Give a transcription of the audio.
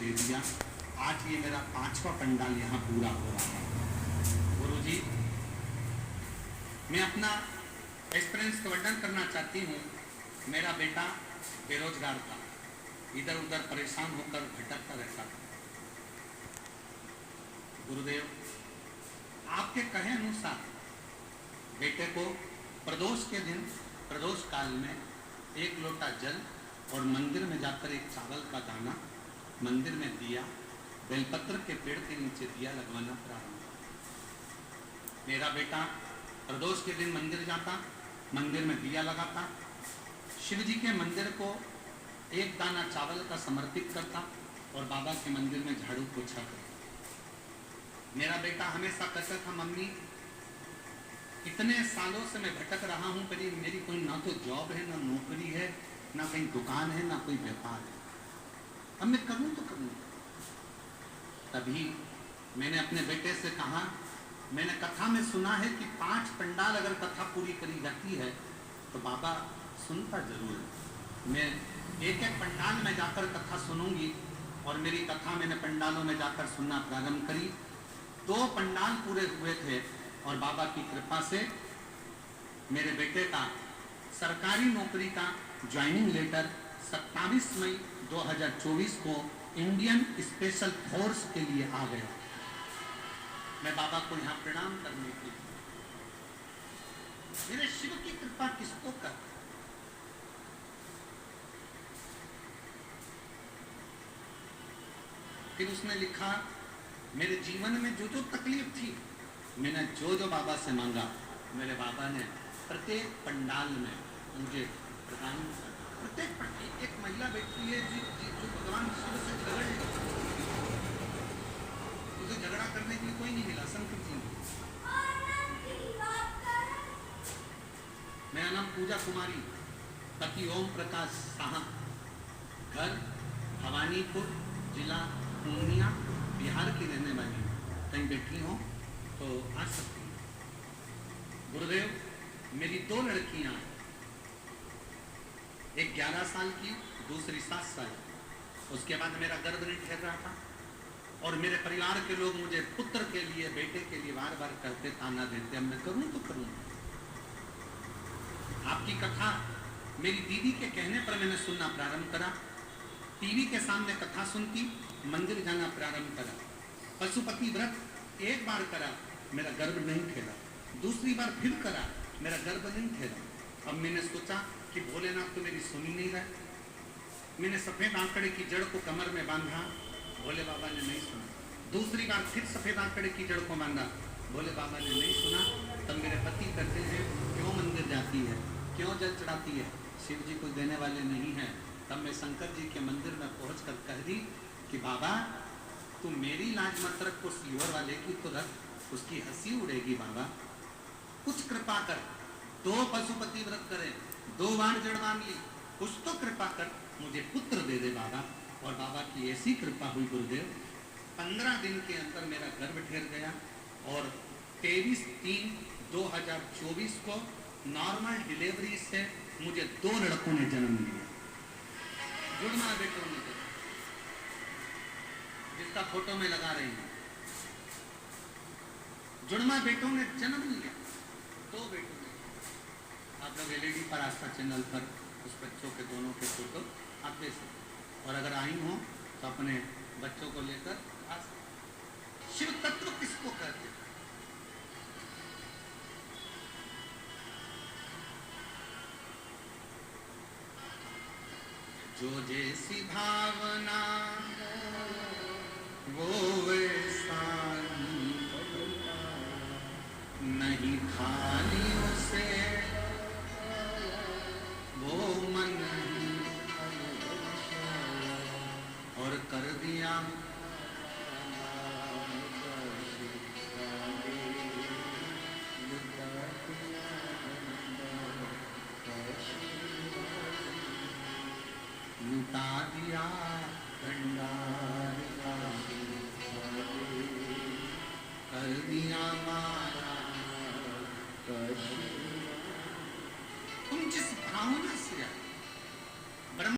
दे दिया। आज ये मेरा 5वां पंडाल यहाँ पूरा हो रहा है। गुरुजी, मैं अपना एक्सपीरियंस का वर्णन करना चाहती हूँ। मेरा बेटा बेरोजगार था, इधर उधर परेशान होकर भटकता रहता था। गुरुदेव, आपके कहे अनुसार बेटे को प्रदोष के दिन, प्रदोष काल में 1 लोटा जल और मंदिर में जाकर एक चावल का दाना, मंदिर में दिया, बेलपत्र के पेड़ के नीचे दिया लगवाना प्रारंभ। मेरा बेटा प्रदोष के दिन मंदिर जाता, मंदिर में दिया लगाता, शिव जी के मंदिर को 1 दाना चावल का समर्पित करता और बाबा के मंदिर में झाड़ू पोछा करता। मेरा बेटा हमेशा कहता था, मम्मी इतने सालों से मैं भटक रहा हूँ, पर मेरी कोई ना तो जॉब है, ना नौकरी है, ना कहीं दुकान है, ना कोई व्यापार है, अब मैं करूँ तो करूँ। तभी मैंने अपने बेटे से कहा, मैंने कथा में सुना है कि 5 पंडाल अगर कथा पूरी करी जाती है तो बाबा सुनता जरूर है। मैं एक पंडाल में जाकर कथा सुनूंगी। और मेरी कथा मैंने पंडालों में जाकर सुनना प्रारंभ करी। 2 पंडाल पूरे हुए थे और बाबा की कृपा से मेरे बेटे का सरकारी नौकरी का ज्वाइनिंग लेटर 27 मई 2024 को इंडियन स्पेशल फोर्स के लिए आ गया। मैं बाबा को यहाँ प्रणाम करने के लिए, मेरे शिव की कृपा किसको कर। फिर उसने लिखा, मेरे जीवन में जो जो तकलीफ थी, मैंने जो जो बाबा से मांगा, मेरे बाबा ने प्रत्येक पंडाल में मुझे प्रदान किया। प्रत्येक एक महिला बैठी है जो भगवान शिव से झगड़ रही, उसे झगड़ा करने के लिए कोई नहीं मिला, शंकर जी ने। मेरा नाम पूजा कुमारी, पति ओम प्रकाश साहा, घर भवानीपुर, जिला पूर्णिया, बिहार की रहने वाली हूँ। कहीं बैठी हो तो आ सकती हूँ। गुरुदेव, मेरी 2 लड़कियां हैं, एक 11 साल की, दूसरी 7 साल। उसके बाद मेरा गर्भ नहीं ठहर रहा था और मेरे परिवार के लोग मुझे पुत्र के लिए, बेटे के लिए बार बार कहते, ताना देते, अब मैं करूँ तो करूँ। आपकी कथा मेरी दीदी के कहने पर मैंने सुनना प्रारंभ करा। टीवी के सामने कथा सुनती, मंदिर जाना प्रारंभ करा। पशुपति व्रत 1 बार करा, मेरा गर्भ नहीं ठहरा। दूसरी बार फिर करा, मेरा गर्भ नहीं ठहरा। अब मैंने सोचा कि भोलेनाथ तो मेरी सुनी नहीं रहे। मैंने सफेद आंकड़े की जड़ को कमर में बांधा, भोले बाबा ने नहीं सुना। दूसरी बार फिर सफेद आंकड़े की जड़ को बांधा, भोले बाबा ने नहीं सुना। तब मेरे पति कहते हैं, क्यों मंदिर जाती है, क्यों जल चढ़ाती है, शिव जी को देने वाले नहीं है। तब मैं शंकर जी के मंदिर में पहुंचकर कह दी कि बाबा तू मेरी लाज मत रख, उस लीवर वाले की तो रख, उसकी हंसी उड़ेगी। बाबा कुछ कृपा कर, 2 पशुपति व्रत करे, 2 बार जड़ मांग ली, कुछ तो कृपा कर, मुझे पुत्र दे दे बाबा। और बाबा की ऐसी कृपा हुई गुरुदेव, 15 दिन के अंदर मेरा गर्भ ठहर गया और 23/3/2024 को नॉर्मल डिलीवरी से मुझे 2 लड़कों ने जन्म लिया। जुड़वा बेटों ने, जिसका फोटो में लगा रही हूँ, जुड़वा बेटों ने जन्म लिया, 2 बेटों ने। आप लोग LED पर आस्था चैनल पर उस बच्चों के दोनों के फोटो आप दे सकते, और अगर आई हो तो अपने बच्चों को लेकर आ सकते। शिव तत्व किसको कहते हैं? जो जैसी भावना वो वैसा नहीं, खाली उसे वो मन और कर दिया लुटा दिया भंडार का, कर दिया मारा। तुम जिस भावना से आए,